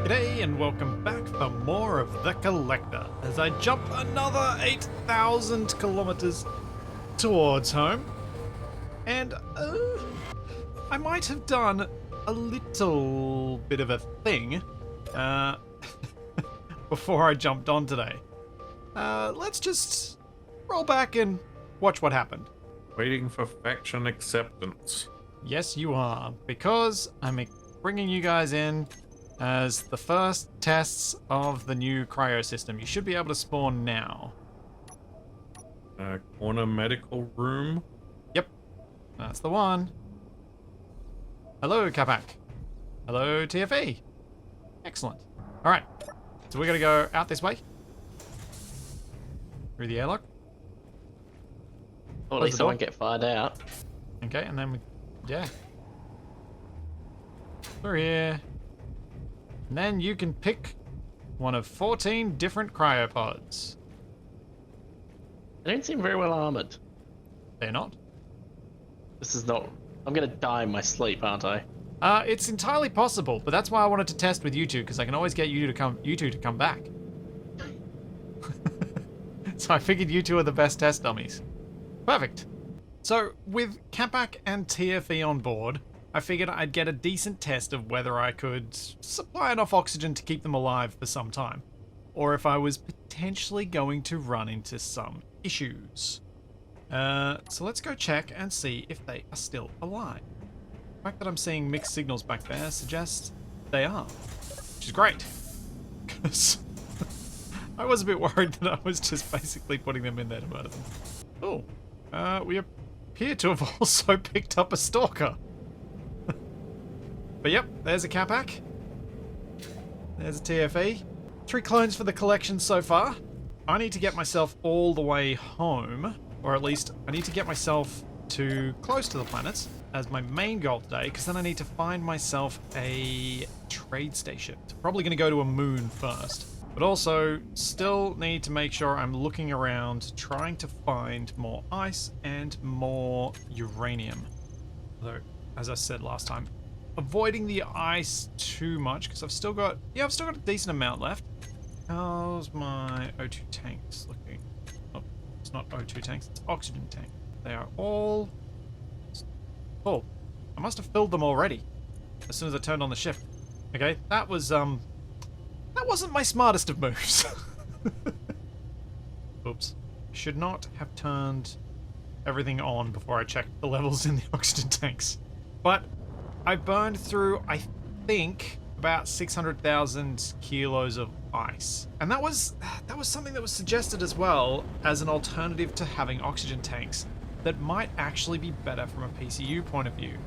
G'day and welcome back for more of The Collector as I jump another 8,000 kilometers towards home. And I might have done a little bit of a thing before I jumped on today. Let's just roll back and watch what happened. Waiting for faction acceptance. Yes, you are, because I'm bringing you guys in as the first tests of the new cryo system. You should be able to spawn now. Corner medical room. Yep, that's the one. Hello, Capac. Hello, TFE. Excellent. All right, so we're gonna go out this way through the airlock. Or at least I won't get fired out. Okay, and then yeah. We're here. And then you can pick one of 14 different cryopods. They don't seem very well armored. They're not. This is not... I'm gonna die in my sleep, aren't I? It's entirely possible, but that's why I wanted to test with you two, because I can always get you two to come back. So I figured you two are the best test dummies. Perfect. So with Capac and TFE on board, I figured I'd get a decent test of whether I could supply enough oxygen to keep them alive for some time, or if I was potentially going to run into some issues. So let's go check and see if they are still alive. The fact that I'm seeing mixed signals back there suggests they are, which is great, because I was a bit worried that I was just basically putting them in there to murder them. Oh, we appear to have also picked up a stalker. But yep, there's a Capac. There's a TFE. 3 clones for the collection so far. I need to get myself all the way home, or at least I need to get myself to close to the planets as my main goal today, because then I need to find myself a trade station. Probably going to go to a moon first, but also still need to make sure I'm looking around trying to find more ice and more uranium. Although, as I said last time, avoiding the ice too much because I've still got a decent amount left. How's my O2 tanks looking? Oh, it's not O2 tanks, it's oxygen tank. They are all full. I must have filled them already as soon as I turned on the shift. Okay, that wasn't my smartest of moves. Oops. Should not have turned everything on before I checked the levels in the oxygen tanks. But I burned through, I think, about 600,000 kilos of ice. And that was something that was suggested as well as an alternative to having oxygen tanks that might actually be better from a PCU point of view.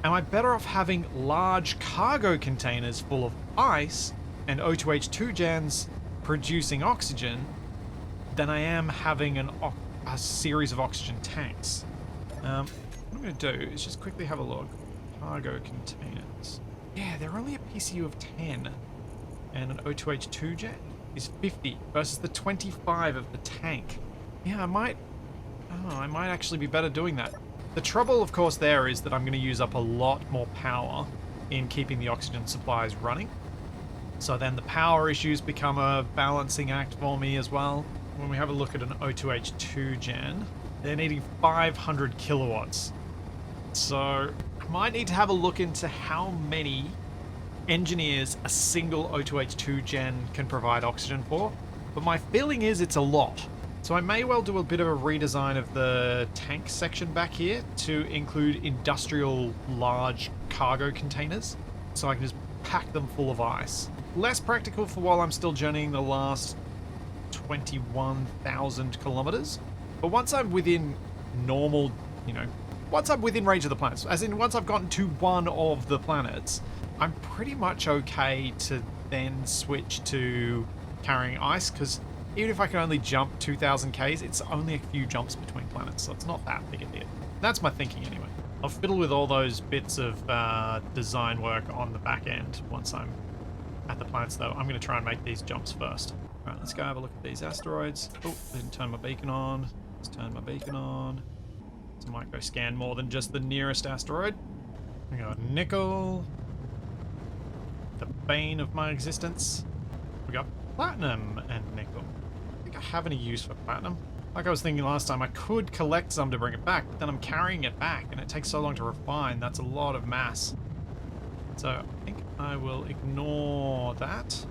Am I better off having large cargo containers full of ice and O2H2 gens producing oxygen than I am having a series of oxygen tanks? What I'm going to do is just quickly have a look. Cargo containers. Yeah, they're only a PCU of 10. And an O2H2 jet is 50 versus the 25 of the tank. Yeah, I might actually be better doing that. The trouble, of course, there is that I'm going to use up a lot more power in keeping the oxygen supplies running. So then the power issues become a balancing act for me as well. When we have a look at an O2H2 gen, they're needing 500 kilowatts. So might need to have a look into how many engineers a single O2H2 gen can provide oxygen for, but my feeling is it's a lot. So I may well do a bit of a redesign of the tank section back here to include industrial large cargo containers, so I can just pack them full of ice. Less practical for while I'm still journeying the last 21,000 kilometers, but once I'm within normal, once I'm within range of the planets, as in once I've gotten to one of the planets, I'm pretty much okay to then switch to carrying ice, because even if I can only jump 2,000 Ks, it's only a few jumps between planets, so it's not that big a deal. That's my thinking anyway. I'll fiddle with all those bits of design work on the back end once I'm at the planets, though. I'm going to try and make these jumps first. All right, let's go have a look at these asteroids. Oh, didn't turn my beacon on. Let's turn my beacon on. So I might go scan more than just the nearest asteroid. We got nickel, the bane of my existence. We got platinum and nickel. I think I have any use for platinum. Like I was thinking last time, I could collect some to bring it back, but then I'm carrying it back, and it takes so long to refine. That's a lot of mass. So I think I will ignore that.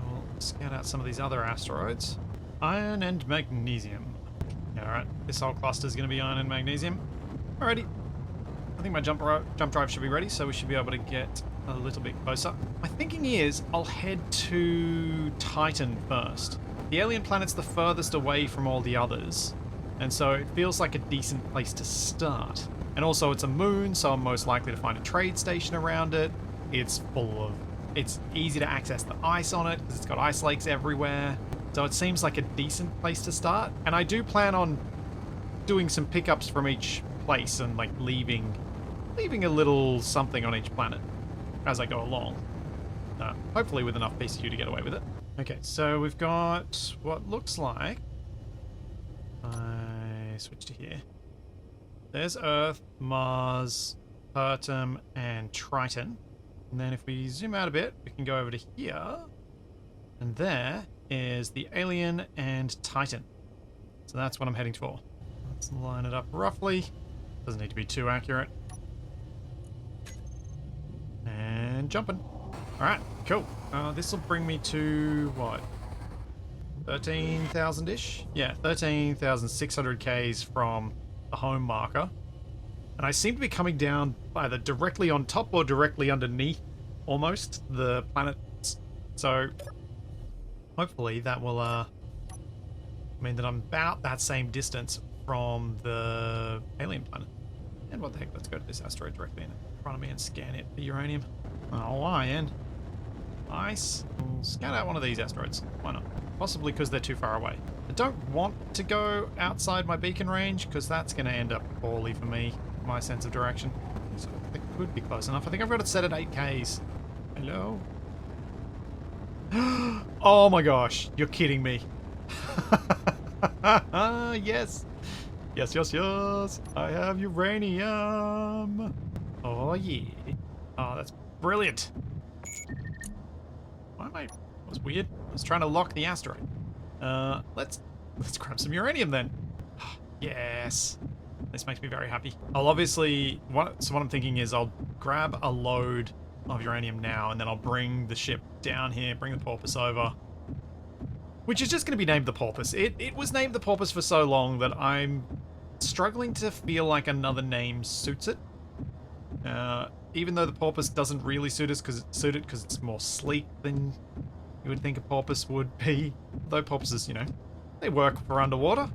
We'll scout out some of these other asteroids. Iron and magnesium. Yeah, alright. This whole cluster is going to be iron and magnesium. Alrighty. I think my jump drive should be ready, so we should be able to get a little bit closer. My thinking is I'll head to Titan first. The alien planet's the furthest away from all the others, and so it feels like a decent place to start. And also it's a moon, so I'm most likely to find a trade station around it. It's easy to access the ice on it, because it's got ice lakes everywhere. So it seems like a decent place to start. And I do plan on doing some pickups from each place and like leaving a little something on each planet as I go along. Hopefully with enough PCU to get away with it. Okay, so we've got what looks like... I switch to here. There's Earth, Mars, Pertum, and Triton. And then if we zoom out a bit, we can go over to here. And there is the alien and Titan. So that's what I'm heading for. Let's line it up roughly. Doesn't need to be too accurate. And jumping. Alright, cool. This will bring me to, what? 13,000-ish? Yeah, 13,600 Ks from the home marker. And I seem to be coming down either directly on top or directly underneath, almost, the planets. So, hopefully that will mean that I'm about that same distance from the alien planet. And what the heck, let's go to this asteroid directly in front of me and scan it for uranium. Oh, iron. Nice. We'll scout out one of these asteroids. Why not? Possibly because they're too far away. I don't want to go outside my beacon range, because that's going to end up poorly for me, my sense of direction. So it could be close enough. I think I've got it set at 8Ks. Hello? Oh my gosh, you're kidding me. Yes. Yes, yes, yes. I have uranium. Oh yeah. Oh, that's brilliant. Why am I... That was weird. I was trying to lock the asteroid. Let's grab some uranium then. Yes. This makes me very happy. I'll obviously... So what I'm thinking is I'll grab a load of uranium now, and then I'll bring the ship down here, bring the Porpoise over. Which is just going to be named the Porpoise. It was named the Porpoise for so long that I'm struggling to feel like another name suits it. Even though the Porpoise doesn't really suit it because it's more sleek than you would think a porpoise would be. Though porpoises, you know, they work for underwater.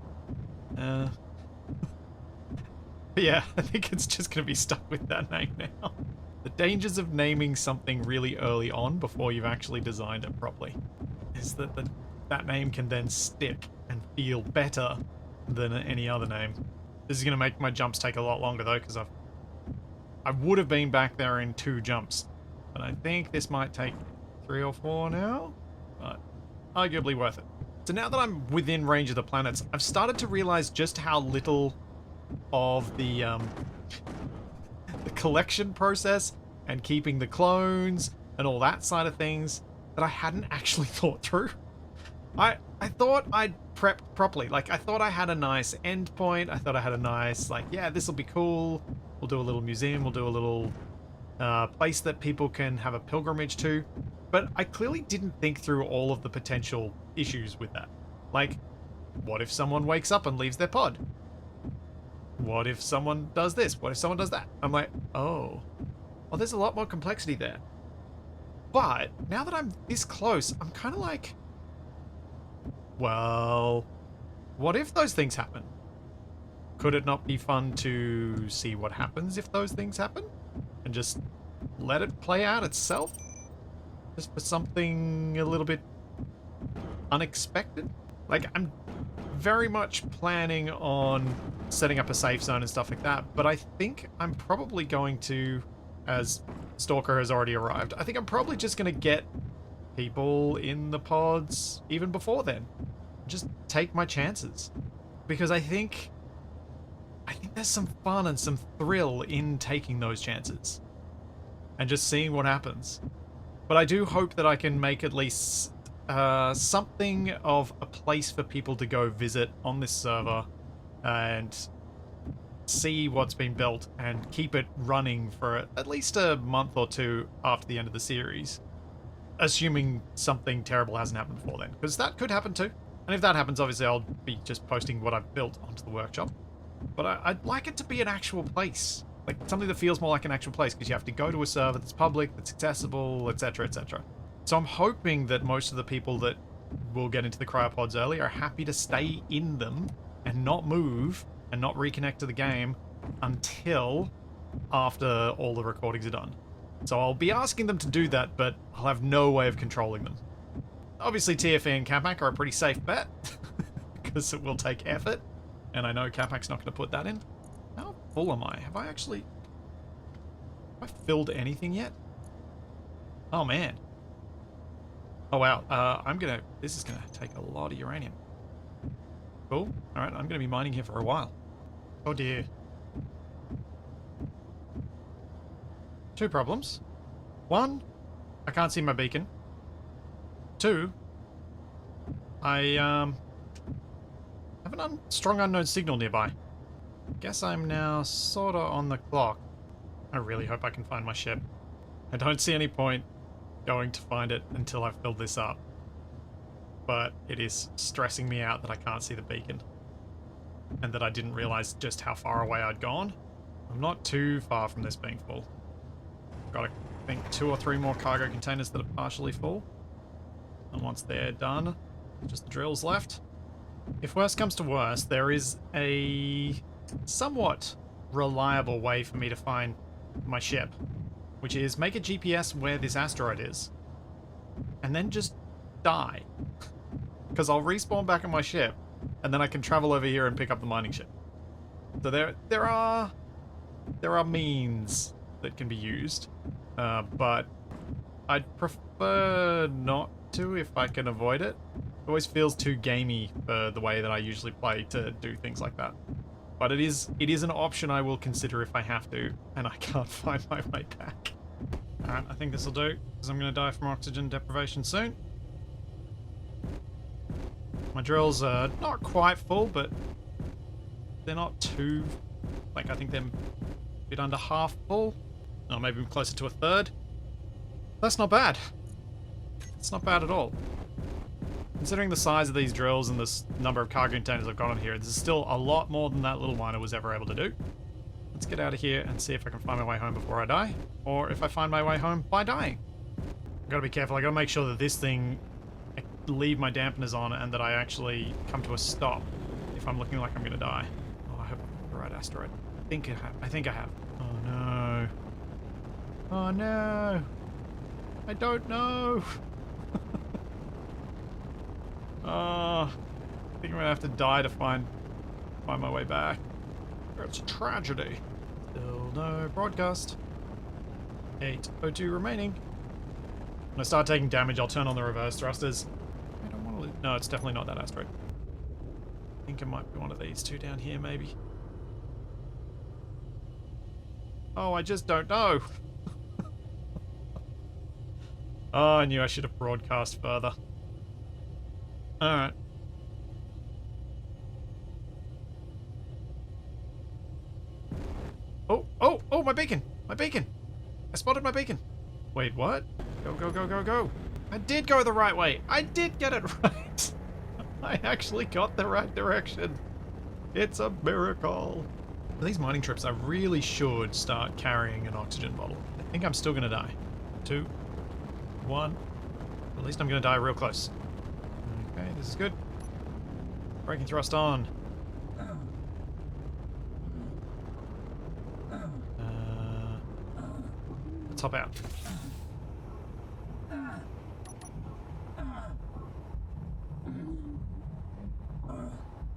But yeah, I think it's just going to be stuck with that name now. The dangers of naming something really early on before you've actually designed it properly is that that name can then stick and feel better than any other name. This is going to make my jumps take a lot longer though, because I would have been back there in 2 jumps, but I think this might take 3 or 4 now, but arguably worth it. So now that I'm within range of the planets, I've started to realize just how little of the collection process and keeping the clones and all that side of things that I hadn't actually thought through. I thought I'd prepped properly. Like, I thought I had a nice endpoint. I thought I had a nice, like, yeah, this will be cool. We'll do a little museum. We'll do a little place that people can have a pilgrimage to. But I clearly didn't think through all of the potential issues with that. Like, what if someone wakes up and leaves their pod? What if someone does this? What if someone does that? I'm like, oh. Well, there's a lot more complexity there. But now that I'm this close, I'm kind of like, well, what if those things happen? Could it not be fun to see what happens if those things happen? And just let it play out itself? Just for something a little bit unexpected? Like, I'm very much planning on setting up a safe zone and stuff like that, but I think I'm probably going to, as Stalker has already arrived, I think I'm probably just going to get people in the pods even before then. Just take my chances. Because I think there's some fun and some thrill in taking those chances. and just seeing what happens. But I do hope that I can make at least something of a place for people to go visit on this server and see what's been built and keep it running for at least a month or two after the end of the series. Assuming something terrible hasn't happened before then, because that could happen too. And if that happens, obviously I'll be just posting what I've built onto the workshop. But I'd like it to be an actual place. Like something that feels more like an actual place, because you have to go to a server that's public, that's accessible, etc, etc. So I'm hoping that most of the people that will get into the cryopods early are happy to stay in them and not move and not reconnect to the game until after all the recordings are done. So I'll be asking them to do that, but I'll have no way of controlling them. Obviously TFE and Capac are a pretty safe bet, because it will take effort, and I know Capac's not going to put that in. How full am I? Have I filled anything yet? Oh man. Oh wow, this is gonna take a lot of uranium. Cool. Alright, I'm gonna be mining here for a while. Oh dear. Two problems. One, I can't see my beacon. Two, I have a strong unknown signal nearby. Guess I'm now sorta on the clock. I really hope I can find my ship. I don't see any point going to find it until I've filled this up. But it is stressing me out that I can't see the beacon. And that I didn't realize just how far away I'd gone. I'm not too far from this being full. Got, I think, 2 or 3 more cargo containers that are partially full. And once they're done, just the drills left. If worst comes to worst, there is a somewhat reliable way for me to find my ship, which is make a GPS where this asteroid is, and then just die. Because I'll respawn back on my ship, and then I can travel over here and pick up the mining ship. So there are means that can be used, but I'd prefer not to if I can avoid it. It always feels too gamey for the way that I usually play to do things like that. But it is an option I will consider if I have to, and I can't find my way back. Alright, I think this will do, because I'm going to die from oxygen deprivation soon. My drills are not quite full, but they're not too... Like, I think they're a bit under half full. Or maybe closer to a third. That's not bad. It's not bad at all. Considering the size of these drills and the number of cargo containers I've got on here, this is still a lot more than that little miner was ever able to do. Let's get out of here and see if I can find my way home before I die. Or if I find my way home by dying. I've got to be careful. I've got to make sure that this thing... I leave my dampeners on and that I actually come to a stop if I'm looking like I'm going to die. Oh, I hope I have the right asteroid. I think I have. Oh no. Oh no. I don't know. I think I'm gonna have to die to find my way back. It's a tragedy. Still no broadcast. 8:02 remaining. When I start taking damage, I'll turn on the reverse thrusters. I don't want to lose. No, it's definitely not that asteroid. I think it might be one of these two down here, maybe. Oh, I just don't know. Oh, I knew I should have broadcast further. Alright. Oh, my beacon! My beacon! I spotted my beacon! Wait, what? Go, go, go, go, go! I did go the right way! I did get it right! I actually got the right direction! It's a miracle! For these mining trips, I really should start carrying an oxygen bottle. I think I'm still gonna die. 2, 1. At least I'm gonna die real close. Okay, this is good. Braking thrust on. Let's hop out.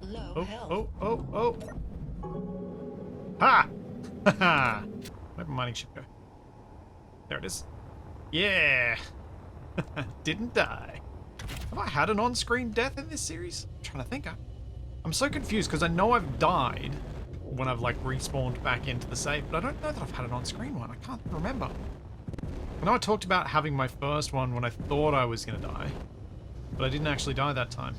Low health. Oh. Ha! Haha! Where'd my mining ship go? There it is. Yeah! Didn't die. Have I had an on-screen death in this series? I'm trying to think. I'm so confused because I know I've died when I've like respawned back into the save, but I don't know that I've had an on-screen one. I can't remember. I know I talked about having my first one when I thought I was going to die, but I didn't actually die that time.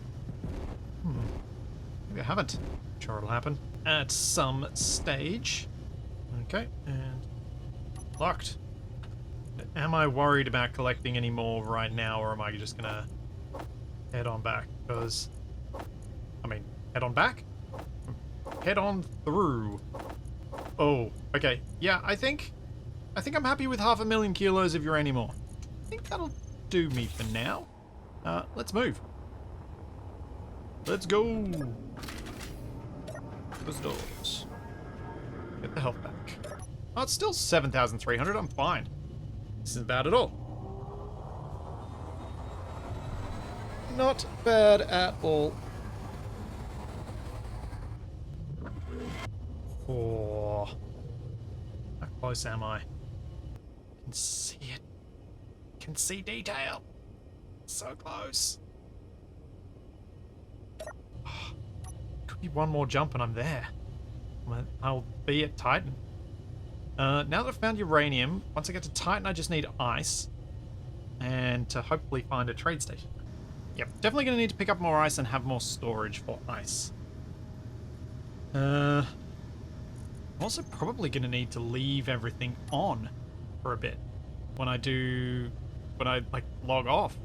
Maybe I haven't. Sure it'll happen at some stage. Okay, and locked. Am I worried about collecting any more right now, or am I just gonna head on back? Because, I mean, head on back? Head on through. Oh, okay. Yeah, I think I'm happy with 500,000 kilos of uranium ore. I think that'll do me for now. Let's move. Let's go. Close the doors. Get the health back. Oh, it's still 7,300. I'm fine. This isn't bad at all. Not bad at all. Oh. How close am I? Can see it. Can see detail. So close. Could be one more jump and I'm there. I'll be at Titan. Now that I've found uranium, once I get to Titan, I just need ice. And to hopefully find a trade station. Yep, definitely going to need to pick up more ice and have more storage for ice. I'm also probably going to need to leave everything on for a bit when I like log off.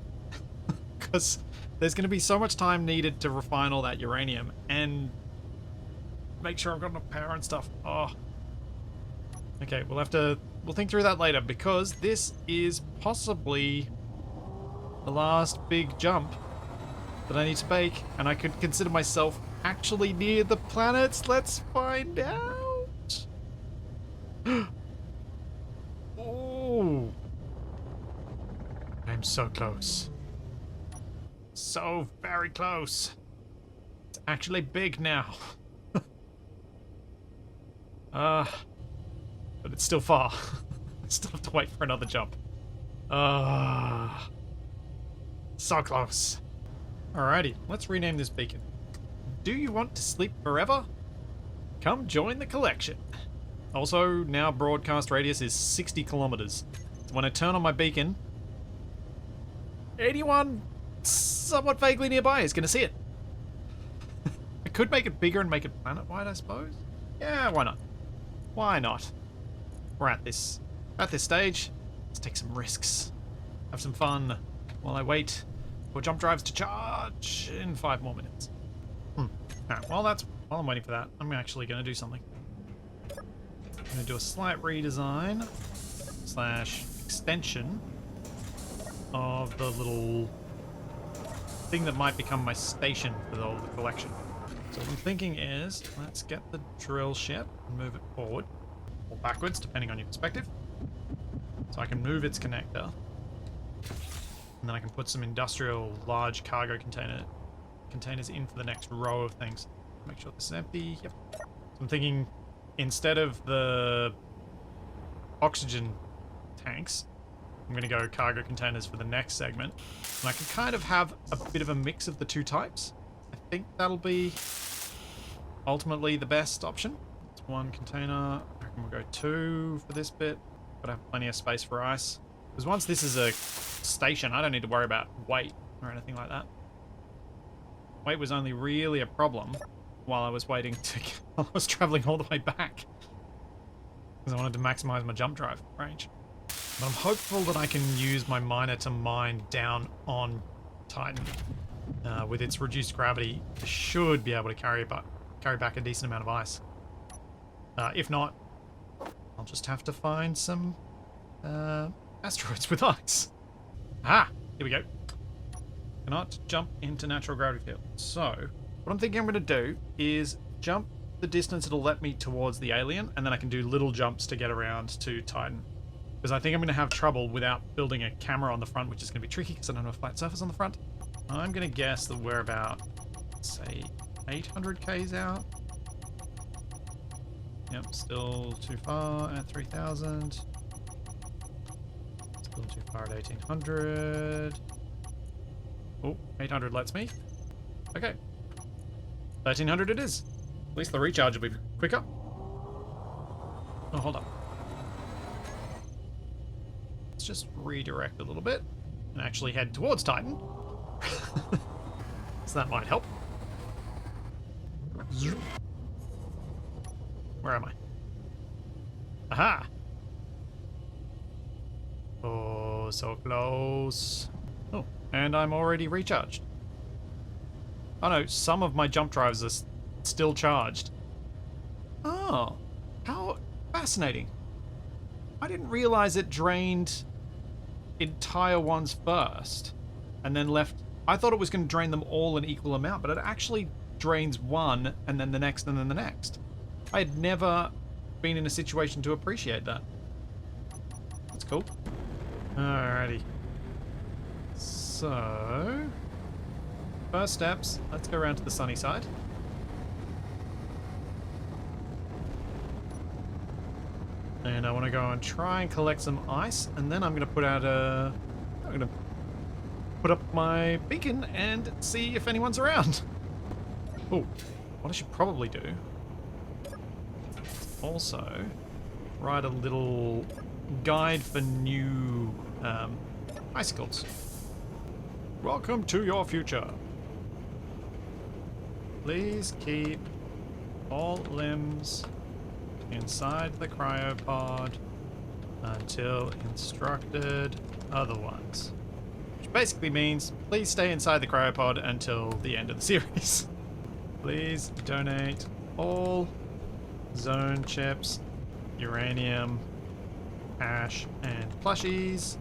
Because there's going to be so much time needed to refine all that uranium and make sure I've got enough power and stuff. Oh. Okay, we'll think through that later, because this is possibly the last big jump that I need to make, and I could consider myself actually near the planets. Let's find out. Oh, I'm so close. So very close. It's actually big now. But it's still far. I still have to wait for another jump. So close. Alrighty, let's rename this beacon. Do you want to sleep forever? Come join the collection. Also, now broadcast radius is 60 kilometers. So when I turn on my beacon, anyone somewhat vaguely nearby is going to see it. I could make it bigger and make it planet-wide, I suppose. Yeah, why not? Why not? We're at this stage. Let's take some risks. Have some fun while I wait for jump drives to charge in 5 more minutes. Alright, while I'm waiting for that, I'm actually going to do something. I'm going to do a slight redesign / extension of the little thing that might become my station for the collection. So what I'm thinking is, let's get the drill ship and move it forward. Or backwards, depending on your perspective. So I can move its connector. And then I can put some industrial large cargo containers in for the next row of things. Make sure this is empty. Yep. So I'm thinking, instead of the oxygen tanks, I'm going to go cargo containers for the next segment. And I can kind of have a bit of a mix of the two types. I think that'll be ultimately the best option. It's 1 container. I reckon we'll go 2 for this bit. But I have plenty of space for ice. Because once this is a station, I don't need to worry about weight or anything like that. Weight was only really a problem while I was waiting to... while I was traveling all the way back. Because I wanted to maximize my jump drive range. But I'm hopeful that I can use my miner to mine down on Titan. With its reduced gravity, it should be able to carry back a decent amount of ice. If not, I'll just have to find some asteroids with ice. Ah, here we go. Cannot jump into natural gravity field. So, what I'm thinking I'm going to do is jump the distance it'll let me towards the alien, and then I can do little jumps to get around to Titan. Because I think I'm going to have trouble without building a camera on the front, which is going to be tricky because I don't have a flat surface on the front. I'm going to guess that we're about, say, 800 k's out. Yep, still too far at 3,000. Still too far at 1,800. Oh, 800 lets me. Okay. 1,300 it is. At least the recharge will be quicker. Oh, hold up. Let's let's just redirect a little bit and actually head towards Titan. So that might help. Zoom. Where am I? Aha! Oh, so close. Oh, and I'm already recharged. Oh no, some of my jump drives are still charged. Oh, how fascinating. I didn't realize it drained entire ones first and then left. I thought it was going to drain them all an equal amount, but it actually drains one and then the next and then the next. I had never been in a situation to appreciate that. That's cool. Alrighty. So, first steps, let's go around to the sunny side. And I want to go and try and collect some ice, and then I'm going to put out a... I'm going to put up my beacon and see if anyone's around. Oh, what I should probably do... also, write a little guide for new icicles. Welcome to your future. Please keep all limbs inside the cryopod until instructed otherwise. Which basically means please stay inside the cryopod until the end of the series. Please donate all zone chips, uranium, ash, and plushies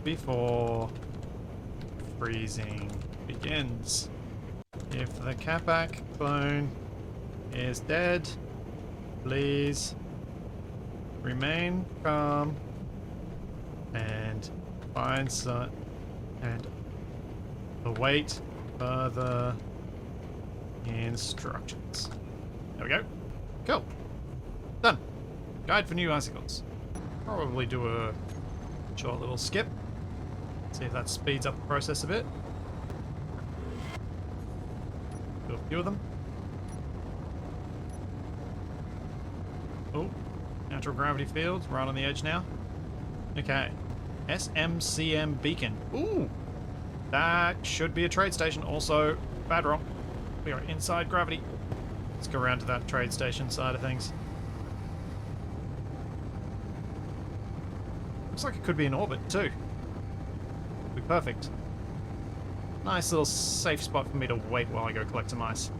before freezing begins. If the Capac clone is dead, please remain calm and find some and await further instructions. There we go. Cool. Done. Guide for new icicles. Probably do a short little skip. See if that speeds up the process a bit. Do a few of them. Oh, natural gravity fields, right on the edge now. Okay. SMCM beacon. Ooh! That should be a trade station. Also, bad rock. We are inside gravity. Let's go around to that trade station side of things. Looks like it could be in orbit too. Be perfect. Nice little safe spot for me to wait while I go collect some ice.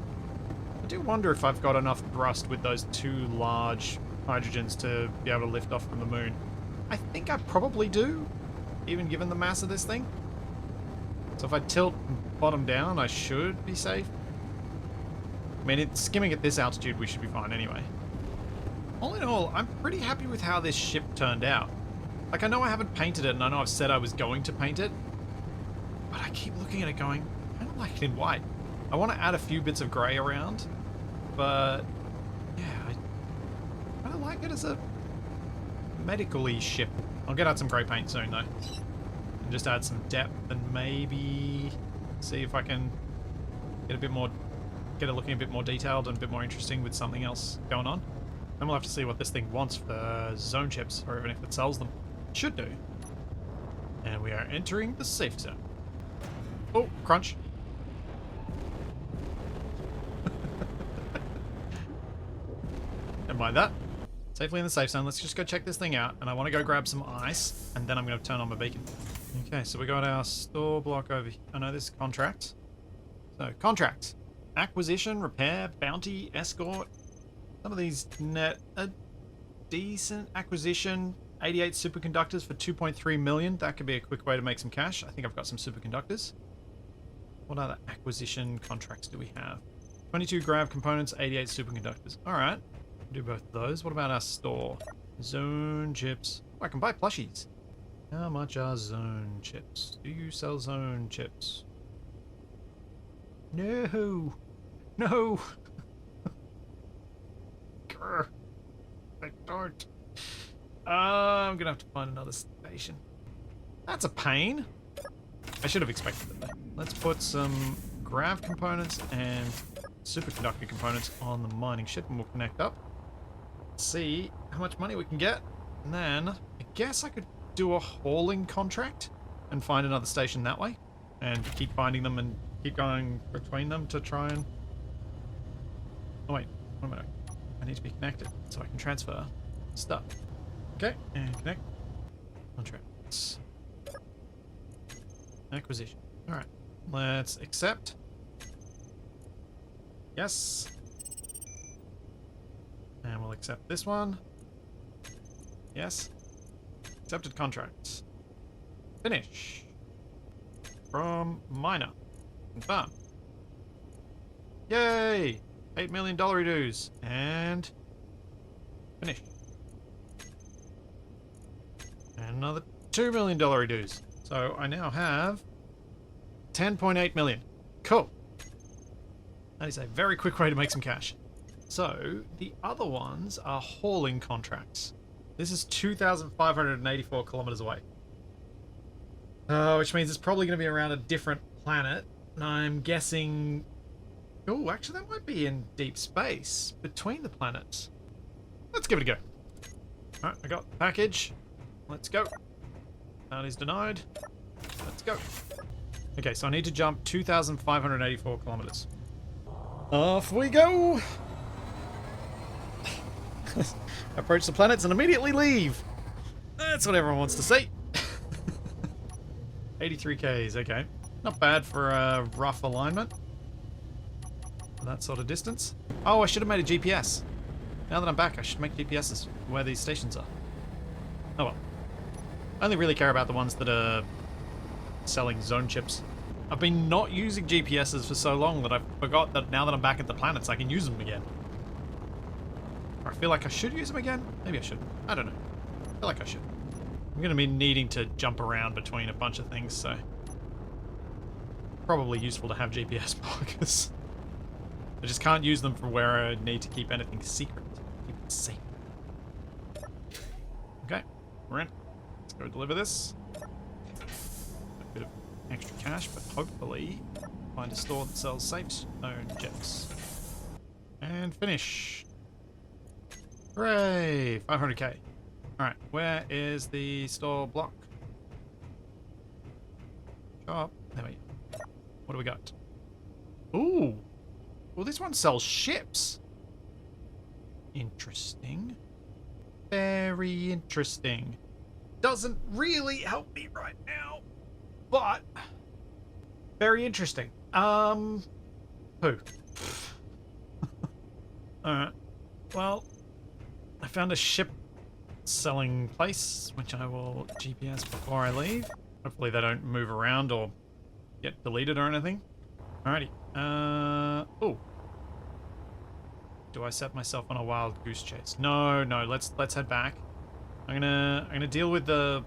I do wonder if I've got enough thrust with those two large hydrogens to be able to lift off from the moon. I think I probably do, even given the mass of this thing. So if I tilt bottom down, I should be safe. I mean, it's skimming at this altitude, we should be fine anyway. All in all, I'm pretty happy with how this ship turned out. Like, I know I haven't painted it, and I know I've said I was going to paint it, but I keep looking at it going, I don't like it in white. I want to add a few bits of grey around, but yeah, I don't like it as a medical-y ship. I'll get out some grey paint soon, though, and just add some depth and maybe see if I can get it looking a bit more detailed and a bit more interesting with something else going on. Then we'll have to see what this thing wants for zone chips, or even if it sells them. Should do. And we are entering the safe zone. Oh, crunch. Never mind that. Safely in the safe zone. Let's just go check this thing out. And I want to go grab some ice. And then I'm going to turn on my beacon. Okay, so we got our store block over here. Oh no, this is contract. So, contract. Acquisition, repair, bounty, escort. Some of these net a decent acquisition. 88 superconductors for 2.3 million. That could be a quick way to make some cash. I think I've got some superconductors. What other acquisition contracts do we have? 22 grav components, 88 superconductors. Alright. Do both of those. What about our store? Zone chips. Oh, I can buy plushies. How much are zone chips? Do you sell zone chips? No. No. Grr. I don't. I'm gonna have to find another station. That's a pain. I should have expected it though. Let's put some grav components and superconductor components on the mining ship and we'll connect up. See how much money we can get. And then I guess I could do a hauling contract and find another station that way. And keep finding them and keep going between them to try and... Oh wait, wait a minute. I need to be connected so I can transfer stuff. Okay, and connect. Contracts. Acquisition. Alright, let's accept. Yes. And we'll accept this one. Yes. Accepted contracts. Finish. From miner. Confirm. Yay! $8 million dues. And finish. And another $2 million dues. So I now have 10.8 million. Cool. That is a very quick way to make some cash. So the other ones are hauling contracts. This is 2,584 kilometers away. Which means it's probably going to be around a different planet. And I'm guessing... Oh, actually that might be in deep space between the planets. Let's give it a go. Alright, I got the package. Let's go. That is denied. Let's go. Okay, so I need to jump 2,584 kilometers. Off we go! Approach the planets and immediately leave! That's what everyone wants to see. 83 Ks, okay. Not bad for a rough alignment. For that sort of distance. Oh, I should have made a GPS. Now that I'm back, I should make GPSs where these stations are. Oh well. I only really care about the ones that are selling zone chips. I've been not using GPSs for so long that I forgot that now that I'm back at the planets, I can use them again. Or I feel like I should use them again? Maybe I shouldn't. I don't know. I feel like I should. I'm going to be needing to jump around between a bunch of things, so... Probably useful to have GPS markers. I just can't use them for where I need to keep anything secret. Keep it safe. Okay, we're in. Let's go deliver this. A bit of extra cash, but hopefully find a store that sells safe stone chips. And finish. Hooray! 500k. Alright, where is the store block? Shop. There we go. What do we got? Ooh! Well, this one sells ships. Interesting. Very interesting. Doesn't really help me right now, but very interesting. Who? Alright. Well, I found a ship selling place, which I will GPS before I leave. Hopefully they don't move around or get deleted or anything. Alrighty. Oh. Do I set myself on a wild goose chase? No, no. Let's head back. I'm gonna deal with the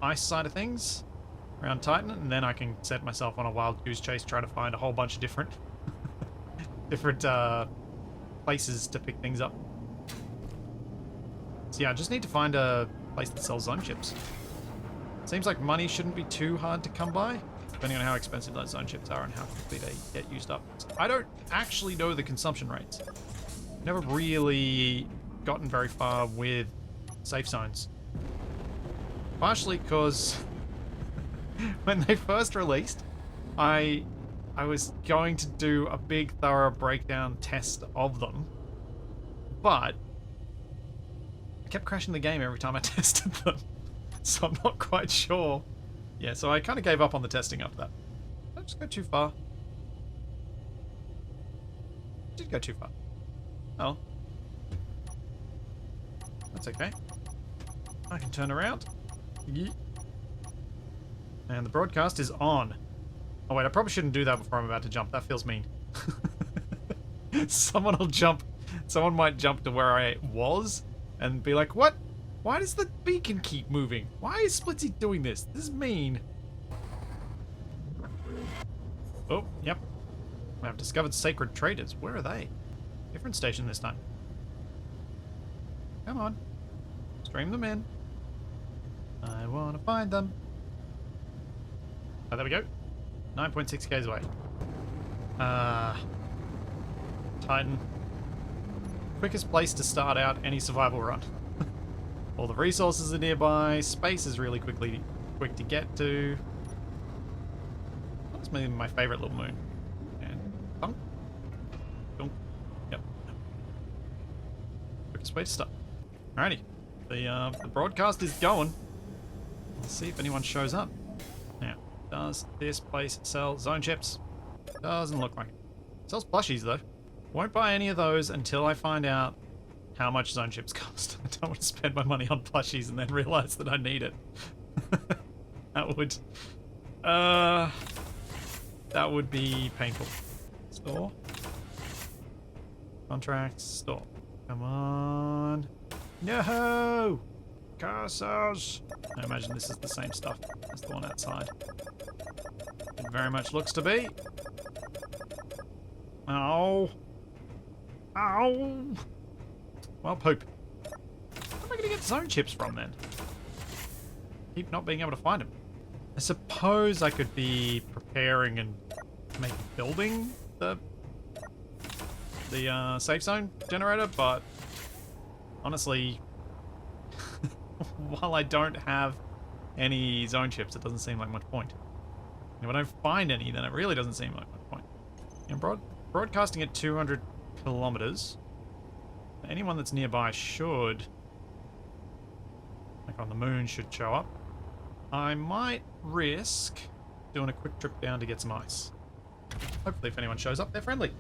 ice side of things around Titan, and then I can set myself on a wild goose chase, try to find a whole bunch of different places to pick things up. So yeah, I just need to find a place that sells zone chips. Seems like money shouldn't be too hard to come by, depending on how expensive those zone chips are and how quickly they get used up. So I don't actually know the consumption rates. Never really gotten very far with safe zones. Partially because when they first released, I was going to do a big thorough breakdown test of them, but I kept crashing the game every time I tested them, so I'm not quite sure. Yeah, so I kind of gave up on the testing after that. Did I just go too far? I did go too far. Oh. That's okay. I can turn around. Yeah. And the broadcast is on. Oh wait, I probably shouldn't do that before I'm about to jump. That feels mean. Someone will jump. Someone might jump to where I was and be like, what? Why does the beacon keep moving? Why is Splitsy doing this? This is mean. Oh, yep. I've discovered sacred traders. Where are they? Different station this time. Come on. Stream them in. I want to find them. Oh, there we go. 9.6 k's away. Titan. Quickest place to start out any survival run. All the resources are nearby. Space is really quick to get to. That's maybe my favorite little moon. And dunk. Dunk. Yep. Quickest way to start. Alrighty. The broadcast is going. Let's see if anyone shows up. Now, does this place sell zone chips? Doesn't look like it. Sells plushies though. Won't buy any of those until I find out how much zone chips cost. I don't want to spend my money on plushies and then realize that I need it. That would be painful. Store. Contracts. Store. Come on. No! Castles! I imagine this is the same stuff as the one outside. It very much looks to be. Ow. Ow! Well, poop. Where am I going to get zone chips from then? Keep not being able to find them. I suppose I could be preparing and maybe building the safe zone generator, but honestly, while I don't have any zone chips, it doesn't seem like much point. And if I don't find any, then it really doesn't seem like much point. And broadcasting at 200 kilometers, anyone that's nearby should, like on the moon, should show up. I might risk doing a quick trip down to get some ice. Hopefully if anyone shows up, they're friendly.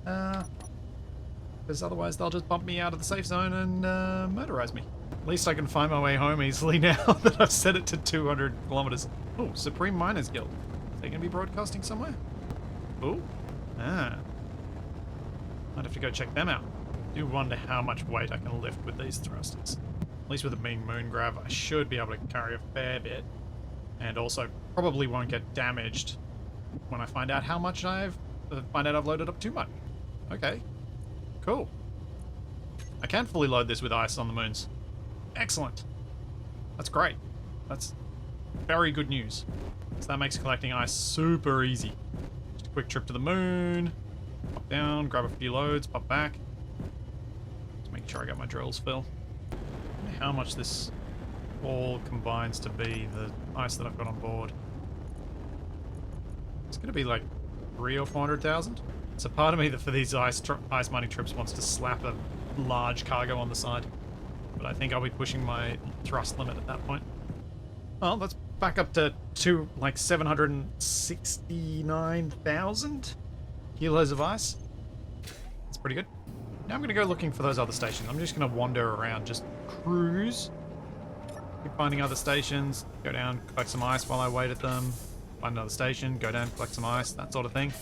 Because otherwise they'll just bump me out of the safe zone and murderize me. At least I can find my way home easily now that I've set it to 200 kilometers. Oh, Supreme Miners Guild. Are they going to be broadcasting somewhere? Oh. Ah. Might have to go check them out. I do wonder how much weight I can lift with these thrusters. At least with a mean moon grab, I should be able to carry a fair bit. And also probably won't get damaged when I find out how much I've loaded up too much. Okay. Cool. I can fully load this with ice on the moons. Excellent. That's great. That's very good news. So that makes collecting ice super easy. Just a quick trip to the moon. Pop down, grab a few loads, pop back. Just make sure I got my drills fill. I wonder how much this all combines to be the ice that I've got on board. It's going to be like 300,000 or 400,000. So part of me that for these ice mining trips wants to slap a large cargo on the side. But I think I'll be pushing my thrust limit at that point. Well, let's back up to 769,000 kilos of ice. That's pretty good. Now I'm going to go looking for those other stations. I'm just going to wander around, just cruise. Keep finding other stations, go down, collect some ice while I wait at them. Find another station, go down, collect some ice, that sort of thing.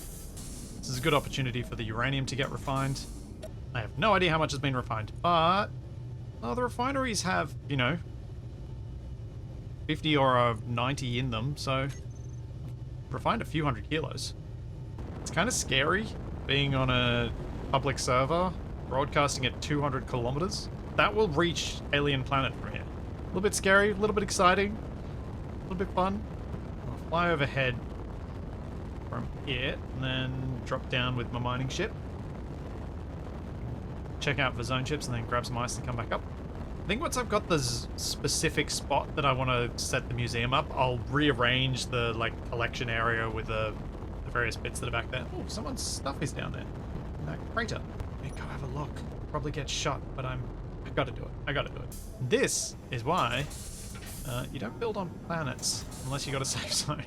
This is a good opportunity for the uranium to get refined. I have no idea how much has been refined, but the refineries have, 50 or 90 in them, so I've refined a few hundred kilos. It's kind of scary being on a public server, broadcasting at 200 kilometers. That will reach alien planet from here. A little bit scary, a little bit exciting, a little bit fun. I'll fly overhead from here and then drop down with my mining ship. Check out for zone chips and then grab some ice and come back up. I think once I've got the specific spot that I want to set the museum up, I'll rearrange the collection area with the various bits that are back there. Oh, someone's stuff is down there in that crater. Let me go have a look. Probably get shot, but I gotta do it. I gotta do it. This is why you don't build on planets unless you got a safe zone.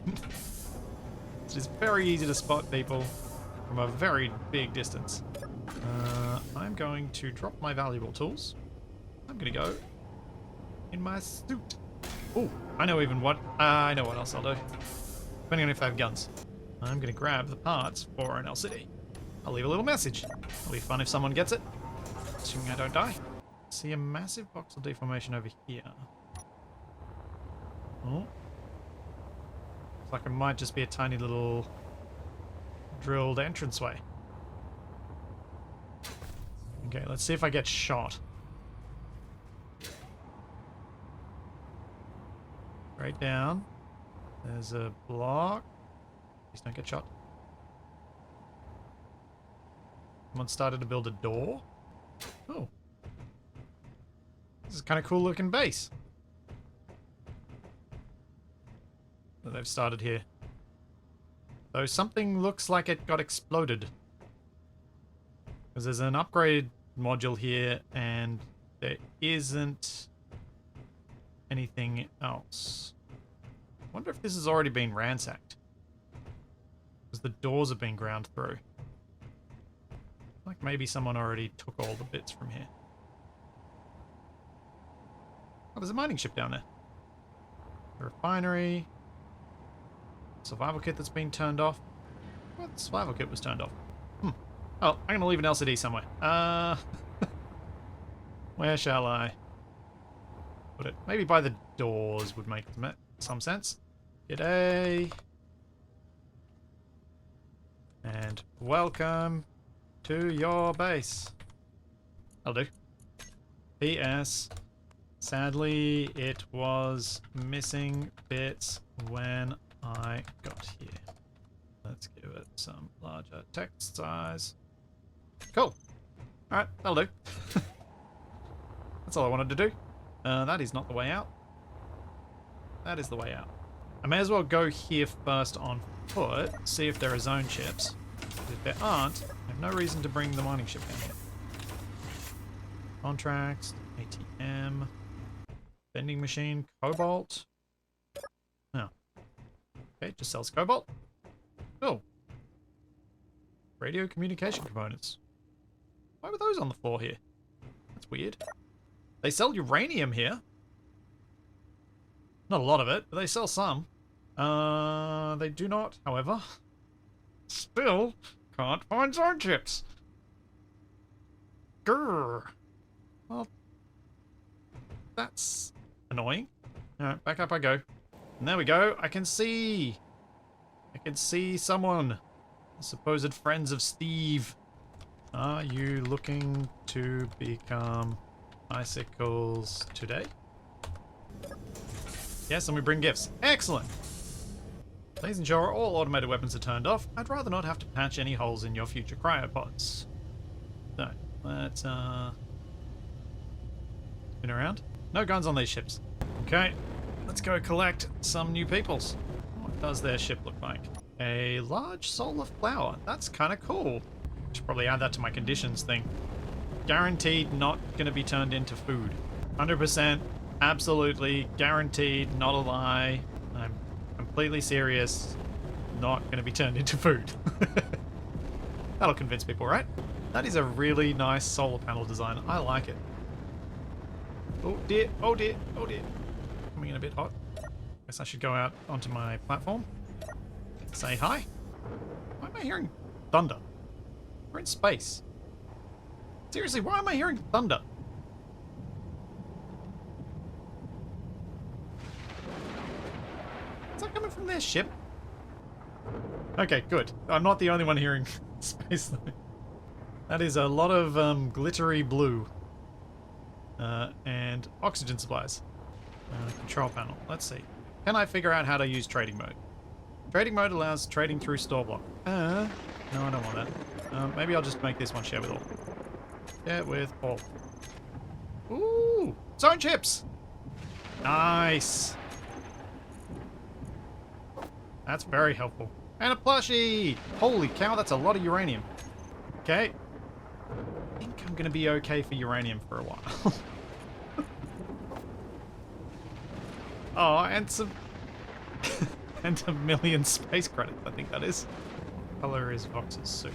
It is very easy to spot people from a very big distance. I'm going to drop my valuable tools. I'm gonna go in my suit. Oh, I know what else I'll do. Depending on if I have guns. I'm gonna grab the parts for an LCD. I'll leave a little message. It'll be fun if someone gets it. Assuming I don't die. See a massive voxel deformation over here. Oh. Looks like it might just be a tiny little drilled entranceway. Okay, let's see if I get shot. Right down. There's a block. Please don't get shot. Someone started to build a door. Oh. This is kind of cool looking base that they've started here. Though something looks like it got exploded. Because there's an upgrade module here and there isn't anything else. I wonder if this has already been ransacked. Because the doors have been ground through. Like maybe someone already took all the bits from here. Oh, there's a mining ship down there. A refinery. Survival kit that's been turned off. Well, the survival kit was turned off. Oh, I'm gonna leave an LCD somewhere. Where shall I put it? Maybe by the doors would make some sense. G'day. And welcome to your base. That'll do. P.S. Sadly, it was missing bits when I got here. Let's give it some larger text size. Cool. Alright, that'll do. That's all I wanted to do. That is not the way out. That is the way out. I may as well go here first on foot, see if there are zone chips. If there aren't, I have no reason to bring the mining ship down here. Contracts, ATM, vending machine, cobalt. Oh. Okay, just sells cobalt. Oh. Radio communication components. Why were those on the floor here? That's weird. They sell uranium here. Not a lot of it, but they sell some. They do not, however. Still can't find zone chips. Grrr. Well, that's annoying. Alright, back up I go. And there we go. I can see someone. The supposed friends of Steve. Are you looking to become icicles today? Yes, and we bring gifts. Excellent! Please ensure all automated weapons are turned off. I'd rather not have to patch any holes in your future cryopods. So, let's spin around. No guns on these ships. Okay, let's go collect some new peoples. What does their ship look like? A large solar flower. That's kind of cool. Should probably add that to my conditions thing. Guaranteed not going to be turned into food. 100%, absolutely, guaranteed, not a lie. I'm completely serious. Not going to be turned into food. That'll convince people, right? That is a really nice solar panel design. I like it. Oh dear, oh dear, oh dear. Coming in a bit hot. Guess I should go out onto my platform. Say hi. Why am I hearing thunder? We're in space. Seriously, why am I hearing thunder? Is that coming from their ship? Okay, good. I'm not the only one hearing space though. That is a lot of glittery blue. And oxygen supplies. Control panel. Let's see. Can I figure out how to use trading mode? Trading mode allows trading through store block. No, I don't want that. Maybe I'll just make this one share with all. Share with all. Ooh! Zone chips! Nice! That's very helpful. And a plushie! Holy cow, that's a lot of uranium. Okay. I think I'm gonna be okay for uranium for a while. Oh, and some... and a million space credits, I think that is. Color is Vox's suit.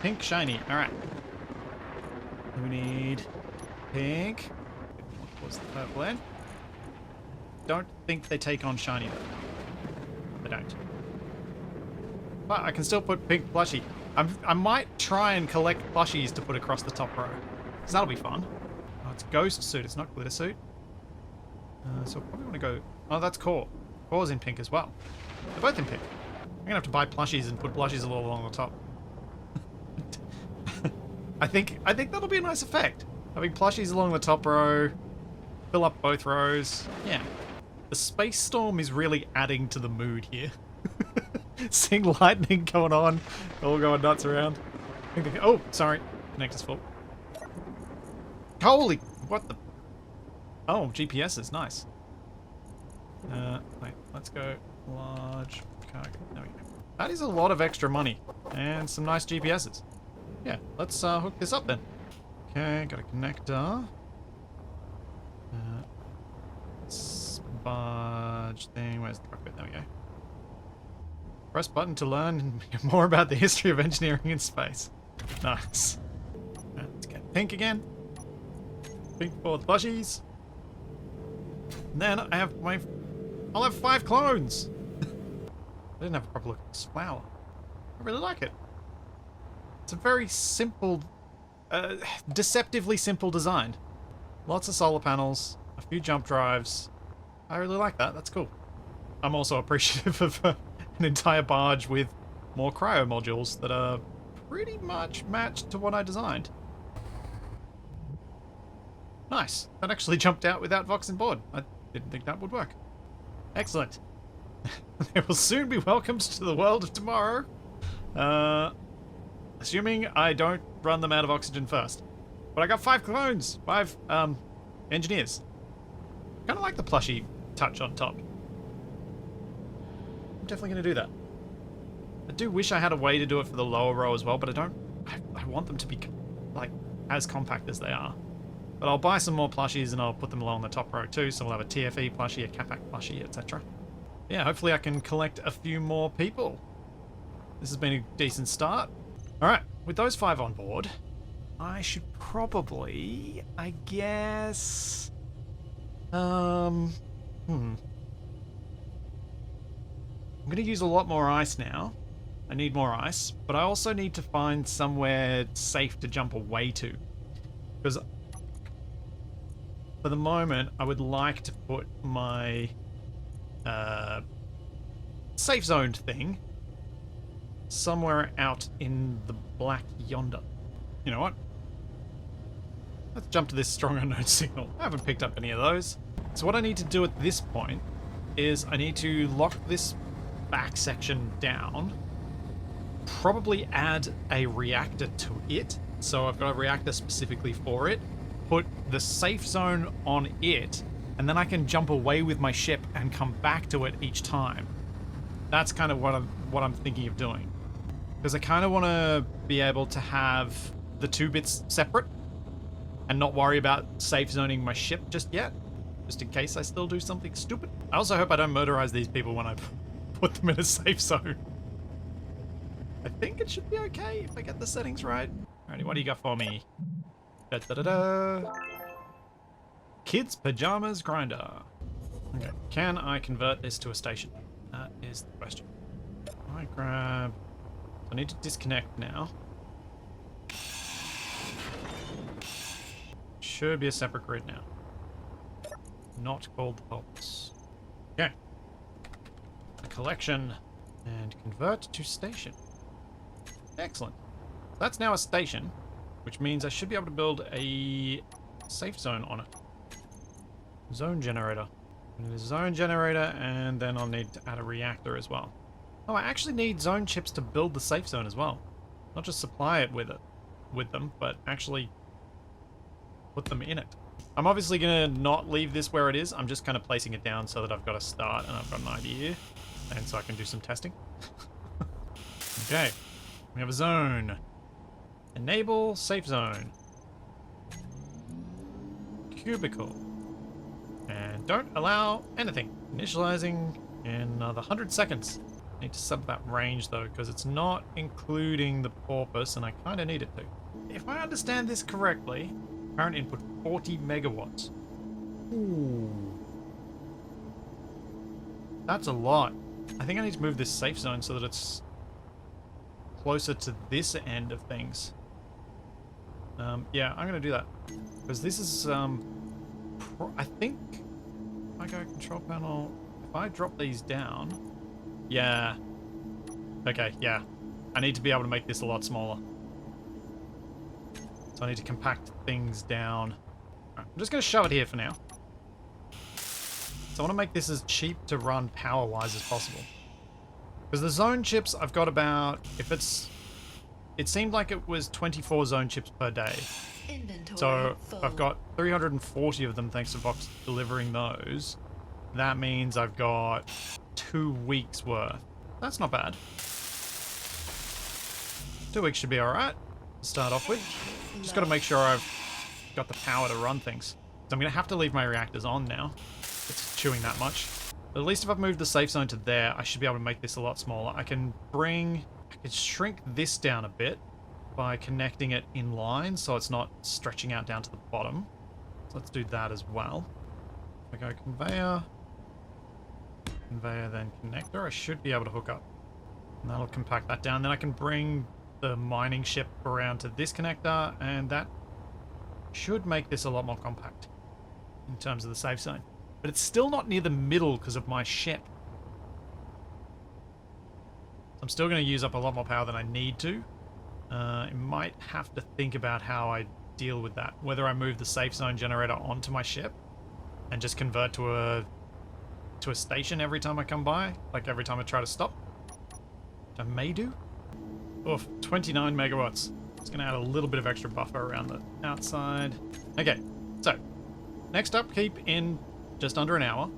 Pink shiny, alright. We need pink. What's the purple end? Don't think they take on shiny though. They don't. But I can still put pink plushie. I might try and collect plushies to put across the top row. Because that'll be fun. Oh, it's ghost suit, it's not glitter suit. So I probably want to go... Oh, that's core. Core's in pink as well. They're both in pink. I'm gonna have to buy plushies and put plushies all along the top. I think that'll be a nice effect. Having plushies along the top row, fill up both rows. Yeah. The space storm is really adding to the mood here. Seeing lightning going on, all going nuts around. Oh, sorry. Connector's fault. Holy What the? Oh, GPS is nice. Wait, let's go large cargo. There we go. That is a lot of extra money and some nice GPSs. Yeah, let's hook this up then. Okay, got a connector. Barge thing. Where's the cockpit? There we go. Press button to learn more about the history of engineering in space. Nice. Let's get pink again. Pink for the plushies. And then I'll have 5 clones. I didn't have a proper look at this flower. I really like it. It's a very simple, deceptively simple design. Lots of solar panels, a few jump drives. I really like that. That's cool. I'm also appreciative of an entire barge with more cryo modules that are pretty much matched to what I designed. Nice. That actually jumped out without Vox on board. I didn't think that would work. Excellent. They will soon be welcomed to the world of tomorrow. Assuming I don't run them out of oxygen first. But I got 5 clones. 5 engineers. Kind of like the plushie touch on top. I'm definitely going to do that. I do wish I had a way to do it for the lower row as well, but I don't. I want them to be like as compact as they are. But I'll buy some more plushies and I'll put them along the top row too. So we'll have a TFE plushie, a Capac plushie, etc. Yeah, hopefully I can collect a few more people. This has been a decent start. All right, with those 5 on board, I should probably, I guess, I'm going to use a lot more ice now. I need more ice, but I also need to find somewhere safe to jump away to. Because for the moment, I would like to put my safe zoned thing somewhere out in the black yonder. You know what? Let's jump to this strong unknown signal. I haven't picked up any of those. So what I need to do at this point is I need to lock this back section down, probably add a reactor to it. So I've got a reactor specifically for it, put the safe zone on it, and then I can jump away with my ship and come back to it each time. That's kind of what I'm thinking of doing. Because I kind of want to be able to have the 2 bits separate and not worry about safe zoning my ship just yet, just in case I still do something stupid. I also hope I don't murderize these people when I put them in a safe zone. I think it should be okay if I get the settings right. Alrighty, what do you got for me? Da da da da. Kids pajamas grinder. Okay, can I convert this to a station? That is the question. I grab. I need to disconnect now. Should be a separate grid now. Not called the pulse. Okay. A collection and convert to station. Excellent. That's now a station, which means I should be able to build a safe zone on it. Zone generator. I need a zone generator, and then I'll need to add a reactor as well. Oh, I actually need zone chips to build the safe zone as well. Not just supply it with them, but actually put them in it. I'm obviously gonna not leave this where it is. I'm just kind of placing it down so that I've got a start and I've got an idea, and so I can do some testing. Okay, we have a zone. Enable safe zone. Cubicle. And don't allow anything. Initializing in another 100 seconds. Need to sub that range though, because it's not including the porpoise, and I kind of need it to. If I understand this correctly, current input 40 megawatts. Ooh. That's a lot. I think I need to move this safe zone so that it's closer to this end of things. Yeah, I'm going to do that. Because this is, I think, if I go control panel, if I drop these down, yeah. Okay, yeah. I need to be able to make this a lot smaller. So I need to compact things down. Right, I'm just going to shove it here for now. So I want to make this as cheap to run power-wise as possible. Because the zone chips, I've got about, it seemed like it was 24 zone chips per day. Inventory So full. I've got 340 of them thanks to Vox delivering those. That means I've got 2 weeks worth. That's not bad. 2 weeks should be alright to start off with. Just got to make sure I've got the power to run things. So I'm going to have to leave my reactors on now. It's chewing that much. But at least if I've moved the safe zone to there, I should be able to make this a lot smaller. I can shrink this down a bit by connecting it in line so it's not stretching out down to the bottom. So let's do that as well. If I go conveyor, then connector, I should be able to hook up. And that'll compact that down. Then I can bring the mining ship around to this connector, and that should make this a lot more compact in terms of the safe zone. But it's still not near the middle because of my ship. So I'm still going to use up a lot more power than I need to. I might have to think about how I deal with that. Whether I move the safe zone generator onto my ship and just convert to a station every time I come by, like every time I try to stop. Which I may do. Oof, 29 megawatts. It's going to add a little bit of extra buffer around the outside. Okay, so next upkeep in just under an hour.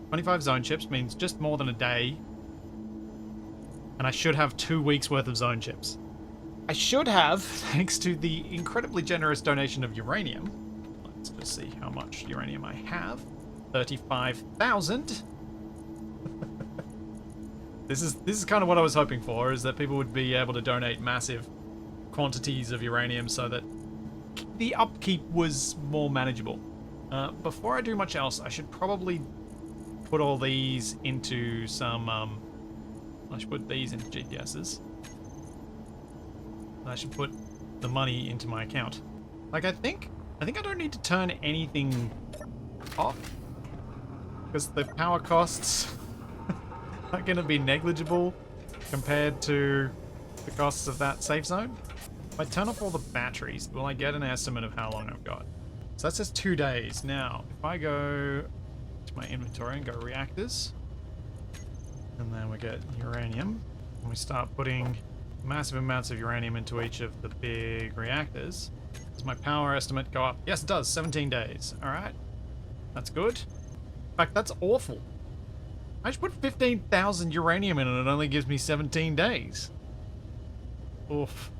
25 zone chips means just more than a day. And I should have 2 weeks worth of zone chips. I should have, thanks to the incredibly generous donation of uranium. Let's just see how much uranium I have. 35,000. This is kind of what I was hoping for, is that people would be able to donate massive quantities of uranium so that the upkeep was more manageable. Before I do much else, I should probably put all these into some, I should put these into GPSs. I should put the money into my account. Like, I think I don't need to turn anything off, because the power costs are going to be negligible compared to the costs of that safe zone. If I turn off all the batteries, will I get an estimate of how long I've got? So that says 2 days. Now, if I go to my inventory and go reactors, and then we get uranium, and we start putting massive amounts of uranium into each of the big reactors, does my power estimate go up? Yes, it does. 17 days. All right. That's good. In fact, that's awful. I just put 15,000 uranium in and it only gives me 17 days. Oof.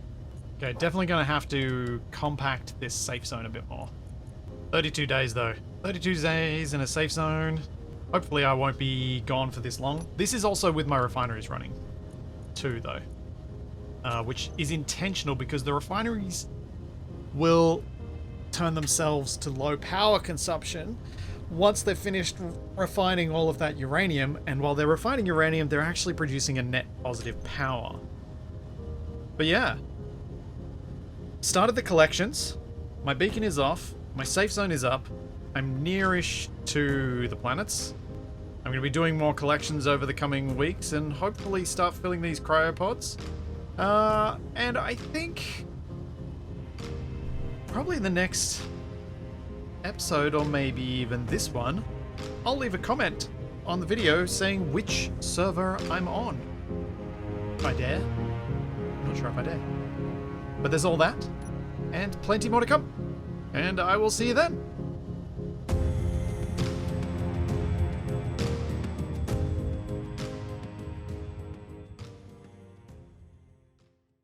Okay, definitely going to have to compact this safe zone a bit more. 32 days though. 32 days in a safe zone. Hopefully I won't be gone for this long. This is also with my refineries running too though. Which is intentional because the refineries will turn themselves to low power consumption once they've finished refining all of that uranium, and while they're refining uranium, they're actually producing a net positive power. But yeah. Started the collections. My beacon is off. My safe zone is up. I'm nearish to the planets. I'm going to be doing more collections over the coming weeks and hopefully start filling these cryopods. And I think probably the next episode, or maybe even this one, I'll leave a comment on the video saying which server I'm on. If I dare. I'm not sure if I dare. But there's all that, and plenty more to come. And I will see you then.